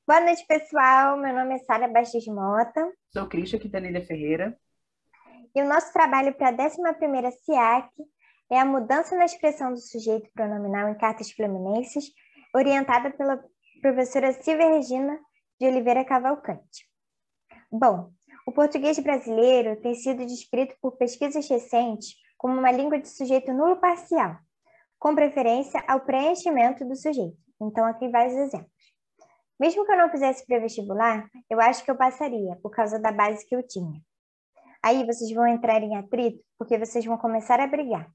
Boa noite, pessoal. Meu nome é Sara Bastos Mota Sou Cristian Quintanilha Ferreira. e o nosso trabalho para a 11ª SIAC é a mudança na expressão do sujeito pronominal em cartas fluminenses, orientada pela professora Silvia Regina de Oliveira Cavalcante. Bom, o português brasileiro tem sido descrito por pesquisas recentes como uma língua de sujeito nulo parcial, com preferência ao preenchimento do sujeito. Então, aqui vários exemplos. Mesmo que eu não fizesse pré-vestibular, eu acho que eu passaria, por causa da base que eu tinha. Aí vocês vão entrar em atrito, porque vocês vão começar a brigar.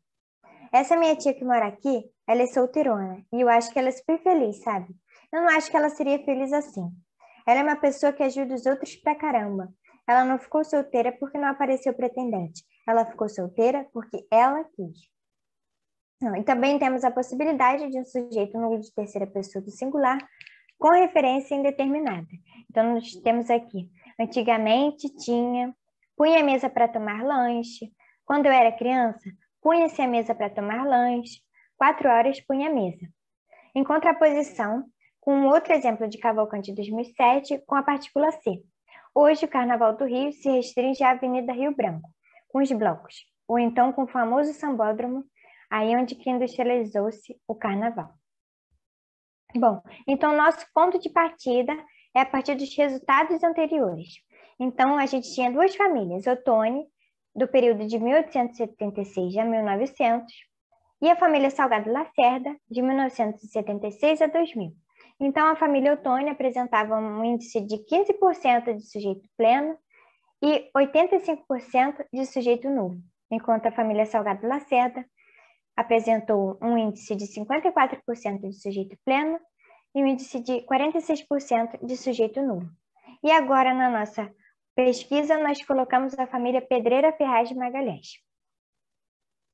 Essa minha tia que mora aqui, ela é solteirona, e eu acho que ela é super feliz, sabe? Eu não acho que ela seria feliz assim. Ela é uma pessoa que ajuda os outros pra caramba. Ela não ficou solteira porque não apareceu pretendente. Ela ficou solteira porque ela quis. Não, e também temos a possibilidade de um sujeito nulo de terceira pessoa do singular com referência indeterminada. Então, nós temos aqui, antigamente tinha, punha a mesa para tomar lanche. Quando eu era criança, punha-se a mesa para tomar lanche. 4 horas punha a mesa. Em contraposição, com um outro exemplo de Cavalcante de 2007, com a partícula C. Hoje, o Carnaval do Rio se restringe à Avenida Rio Branco, com os blocos, ou então com o famoso sambódromo, aí onde que industrializou-se o Carnaval. Bom, então nosso ponto de partida é a partir dos resultados anteriores. Então, a gente tinha duas famílias, Ottoni, do período de 1876 a 1900, e a família Salgado Lacerda, de 1976 a 2000. Então, a família Ottoni apresentava um índice de 15% de sujeito pleno e 85% de sujeito nulo, enquanto a família Salgado Lacerda apresentou um índice de 54% de sujeito pleno e um índice de 46% de sujeito nulo. E agora, na nossa pesquisa, nós colocamos a família Pedreira Ferraz de Magalhães.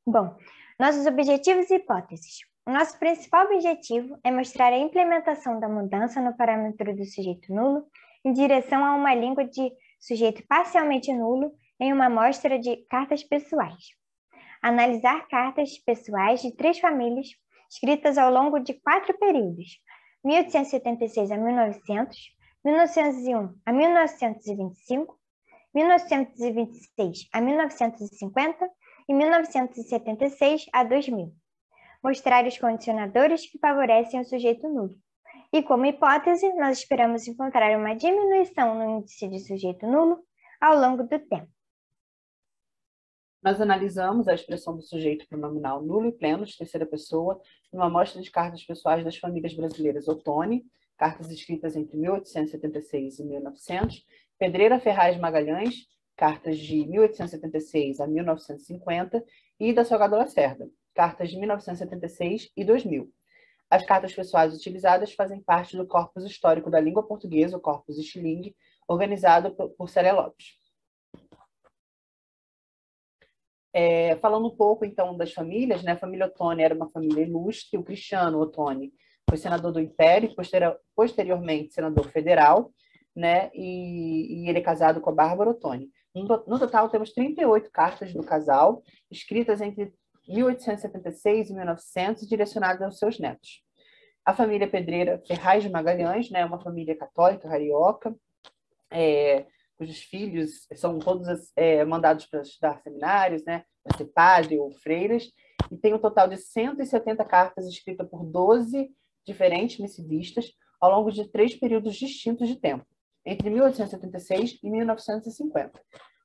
Bom, nossos objetivos e hipóteses. O nosso principal objetivo é mostrar a implementação da mudança no parâmetro do sujeito nulo em direção a uma língua de sujeito parcialmente nulo em uma amostra de cartas pessoais. Analisar cartas pessoais de 3 famílias escritas ao longo de 4 períodos, 1876 a 1900, 1901 a 1925, 1926 a 1950 e 1976 a 2000. Mostrar os condicionadores que favorecem o sujeito nulo. E como hipótese, nós esperamos encontrar uma diminuição no índice de sujeito nulo ao longo do tempo. Nós analisamos a expressão do sujeito pronominal nulo e pleno de terceira pessoa numa amostra de cartas pessoais das famílias brasileiras Ottoni, cartas escritas entre 1876 e 1900, Pedreira Ferraz Magalhães, cartas de 1876 a 1950, e da Salgado Lacerda, cartas de 1976 e 2000. As cartas pessoais utilizadas fazem parte do corpus histórico da língua portuguesa, o corpus Stiling, organizado por Célia Lopes. Falando um pouco, então, das famílias, né? A família Ottoni era uma família ilustre. O Cristiano Ottoni foi senador do Império, posteriormente senador federal, né? E ele é casado com a Bárbara Ottoni. No total, temos 38 cartas do casal, escritas entre 1876 e 1900, direcionadas aos seus netos. A família Pedreira Ferraz de Magalhães, né? Uma família católica, carioca, cujos filhos são todos mandados para estudar seminários, né, para ser padre ou freiras, e tem um total de 170 cartas escritas por 12 diferentes missivistas ao longo de 3 períodos distintos de tempo, entre 1876 e 1950.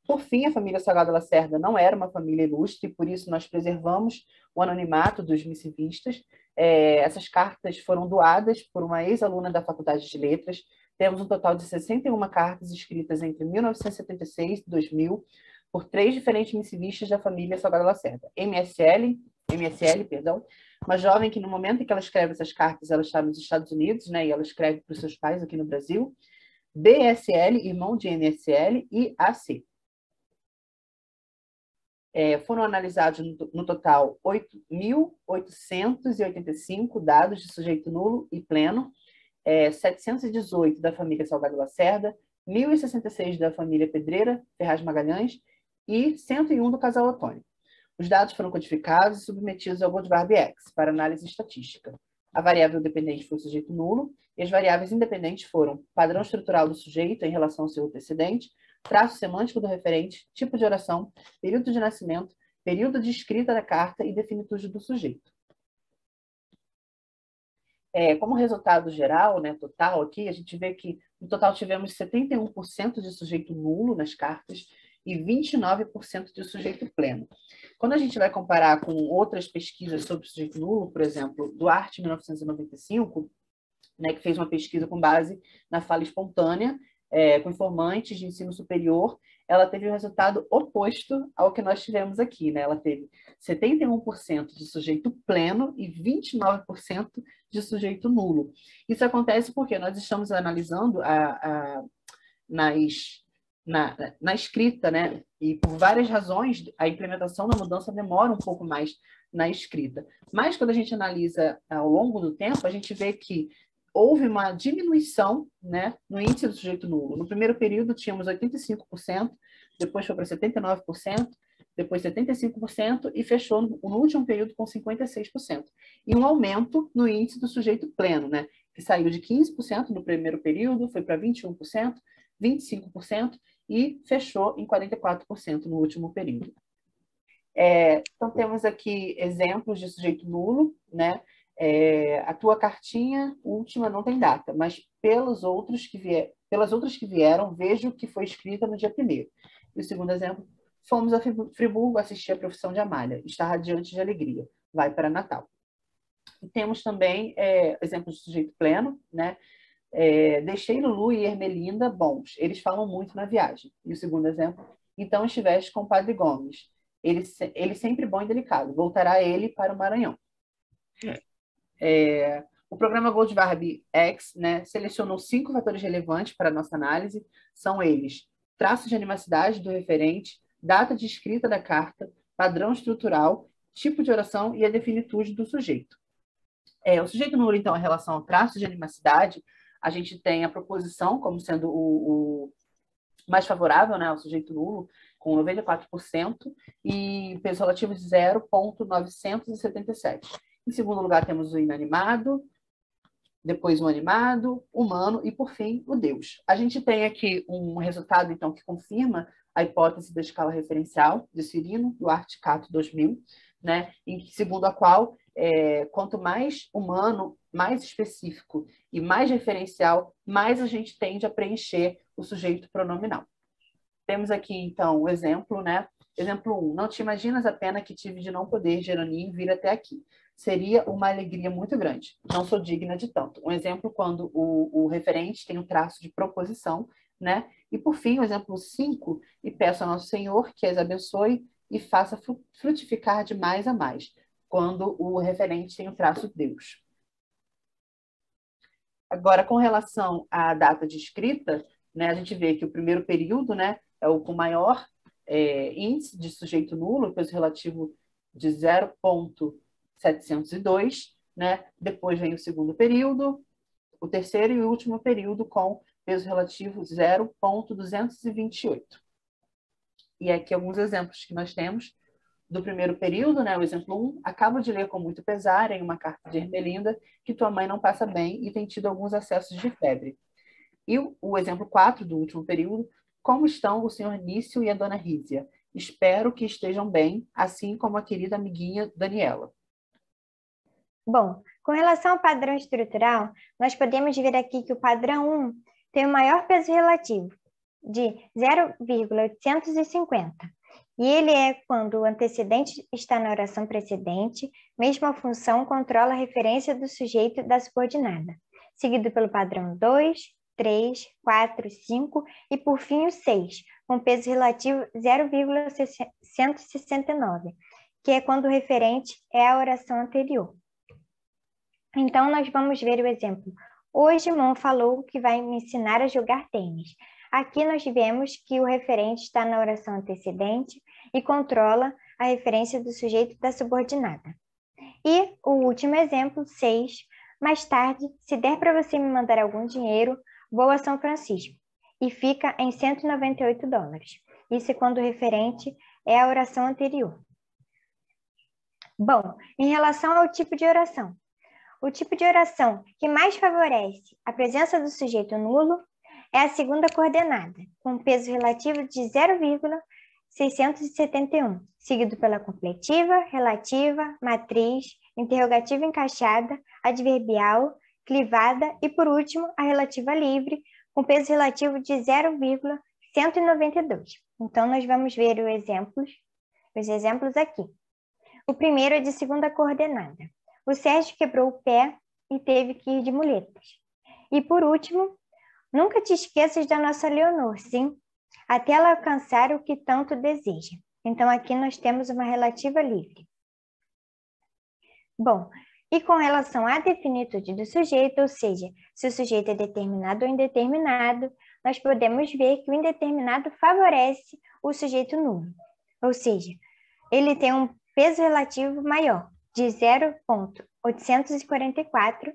Por fim, a família Salgado Lacerda não era uma família ilustre, e por isso nós preservamos o anonimato dos missivistas. Essas cartas foram doadas por uma ex-aluna da Faculdade de Letras. Temos um total de 61 cartas escritas entre 1976 e 2000 por 3 diferentes missivistas da família Salgado Lacerda. MSL, uma jovem que no momento em que ela escreve essas cartas, ela está nos Estados Unidos, né, e ela escreve para os seus pais aqui no Brasil. DSL, irmão de MSL, e AC. Foram analisados no total 8.885 dados de sujeito nulo e pleno, 718 da família Salgado Lacerda, 1.066 da família Pedreira Ferraz Magalhães e 101 do casal Ottoni. Os dados foram codificados e submetidos ao Goldbarb X para análise estatística. A variável dependente foi o sujeito nulo, e as variáveis independentes foram padrão estrutural do sujeito em relação ao seu antecedente, traço semântico do referente, tipo de oração, período de nascimento, período de escrita da carta e definitude do sujeito. Como resultado geral, né, total aqui, a gente vê que no total tivemos 71% de sujeito nulo nas cartas e 29% de sujeito pleno. Quando a gente vai comparar com outras pesquisas sobre sujeito nulo, por exemplo, Duarte, 1995, né, que fez uma pesquisa com base na fala espontânea, com informantes de ensino superior, ela teve um resultado oposto ao que nós tivemos aqui, né? Ela teve 71% de sujeito pleno e 29% de sujeito nulo. Isso acontece porque nós estamos analisando na escrita, né? E por várias razões, a implementação da mudança demora um pouco mais na escrita. Mas quando a gente analisa ao longo do tempo, a gente vê que houve uma diminuição, né, no índice do sujeito nulo. No primeiro período tínhamos 85%, depois foi para 79%, depois 75% e fechou no último período com 56%. E um aumento no índice do sujeito pleno, né, que saiu de 15% no primeiro período, foi para 21%, 25% e fechou em 44% no último período. Então, temos aqui exemplos de sujeito nulo, né? A tua cartinha última não tem data, mas pelas outras que vieram, vejo que foi escrita no dia 1º. E o segundo exemplo, fomos a Friburgo assistir a profissão de Amália, está radiante de alegria, vai para Natal. E temos também exemplos de sujeito pleno, né? Deixei Lulu e Ermelinda bons, eles falam muito na viagem. E o segundo exemplo, então estiveste com o Padre Gomes, ele sempre bom e delicado, voltará ele para o Maranhão. O programa Goldvarb X, né, selecionou 5 fatores relevantes para a nossa análise, são eles: traço de animacidade do referente, data de escrita da carta, padrão estrutural, tipo de oração e a definitude do sujeito. O sujeito nulo, então, em relação ao traço de animacidade, a gente tem a proposição como sendo o mais favorável, né, ao sujeito nulo, com 94%, e peso relativo de 0,977. Em segundo lugar, temos o inanimado, depois o animado, humano e, por fim, o Deus. A gente tem aqui um resultado, então, que confirma a hipótese da escala referencial de Cirino, do Articato 2000, né, segundo a qual, quanto mais humano, mais específico e mais referencial, mais a gente tende a preencher o sujeito pronominal. Temos aqui, então, o exemplo, né? Exemplo 1. Não te imaginas a pena que tive de não poder, Jeroninho, vir até aqui. Seria uma alegria muito grande. Não sou digna de tanto. Um exemplo quando o referente tem um traço de proposição, né? E, por fim, o exemplo 5. E peço ao nosso Senhor que as abençoe e faça frutificar de mais a mais, quando o referente tem o traço Deus. Agora, com relação à data de escrita, né, a gente vê que o primeiro período, né, é o com maior índice de sujeito nulo, peso relativo de 0,702, né? Depois vem o segundo período, o terceiro e o último período com peso relativo 0,228. E aqui alguns exemplos que nós temos do primeiro período, né? O exemplo 1, acabo de ler com muito pesar em uma carta de Ermelinda que tua mãe não passa bem e tem tido alguns acessos de febre. E o exemplo 4 do último período, como estão o senhor Nício e a dona Rízia? Espero que estejam bem, assim como a querida amiguinha Daniela. Bom, com relação ao padrão estrutural, nós podemos ver aqui que o padrão 1 tem o maior peso relativo, de 0,850. E ele é quando o antecedente está na oração precedente, mesma função controla a referência do sujeito da subordinada, seguido pelo padrão 2, 3, 4, 5 e, por fim, o 6, com peso relativo 0,169, que é quando o referente é a oração anterior. Então, nós vamos ver o exemplo. Hoje, Mon falou que vai me ensinar a jogar tênis. Aqui nós vemos que o referente está na oração antecedente e controla a referência do sujeito da subordinada. E o último exemplo, 6. Mais tarde, se der para você me mandar algum dinheiro, vou a São Francisco. E fica em $198. Isso é quando o referente é a oração anterior. Bom, em relação ao tipo de oração, O tipo de oração que mais favorece a presença do sujeito nulo é a segunda coordenada, com peso relativo de 0,671, seguido pela completiva, relativa, matriz, interrogativa encaixada, adverbial, clivada e, por último, a relativa livre, com peso relativo de 0,192. Então, nós vamos ver os exemplos aqui. O primeiro é de segunda coordenada. O Sérgio quebrou o pé e teve que ir de muletas. E, por último, nunca te esqueças da nossa Leonor, sim, até ela alcançar o que tanto deseja. Então, aqui nós temos uma relativa livre. Bom, e com relação à definitude do sujeito, ou seja, se o sujeito é determinado ou indeterminado, nós podemos ver que o indeterminado favorece o sujeito nulo. Ou seja, ele tem um peso relativo maior, de 0,844,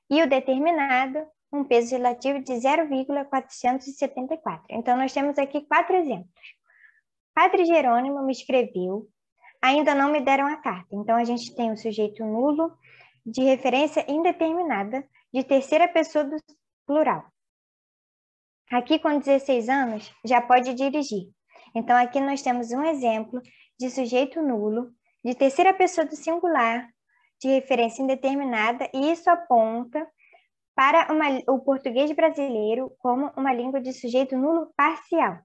e o determinado, um peso relativo de 0,474. Então, nós temos aqui 4 exemplos. Padre Jerônimo me escreveu, ainda não me deram a carta. Então, a gente tem o sujeito nulo de referência indeterminada, de terceira pessoa do plural. Aqui, com 16 anos, já pode dirigir. Então, aqui nós temos um exemplo de sujeito nulo, de terceira pessoa do singular, de referência indeterminada, e isso aponta para o português brasileiro como uma língua de sujeito nulo parcial.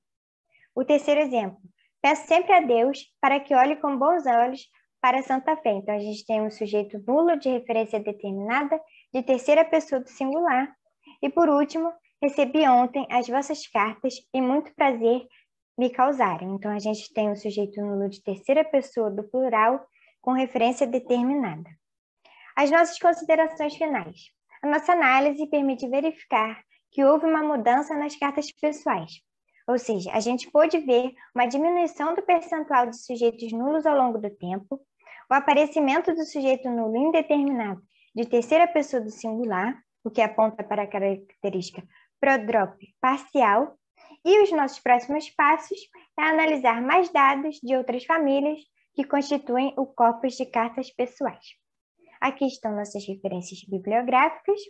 O terceiro exemplo, peço sempre a Deus para que olhe com bons olhos para a Santa Fé. Então, a gente tem um sujeito nulo de referência determinada, de terceira pessoa do singular. E, por último, recebi ontem as vossas cartas e muito prazer me causaram. Então, a gente tem um sujeito nulo de terceira pessoa do plural com referência determinada. As nossas considerações finais. A nossa análise permite verificar que houve uma mudança nas cartas pessoais. Ou seja, a gente pôde ver uma diminuição do percentual de sujeitos nulos ao longo do tempo, o aparecimento do sujeito nulo indeterminado de terceira pessoa do singular, o que aponta para a característica prodrop parcial, e os nossos próximos passos é analisar mais dados de outras famílias que constituem o corpus de cartas pessoais. Aqui estão nossas referências bibliográficas,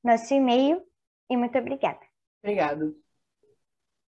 nosso e-mail, e muito obrigada. Obrigado.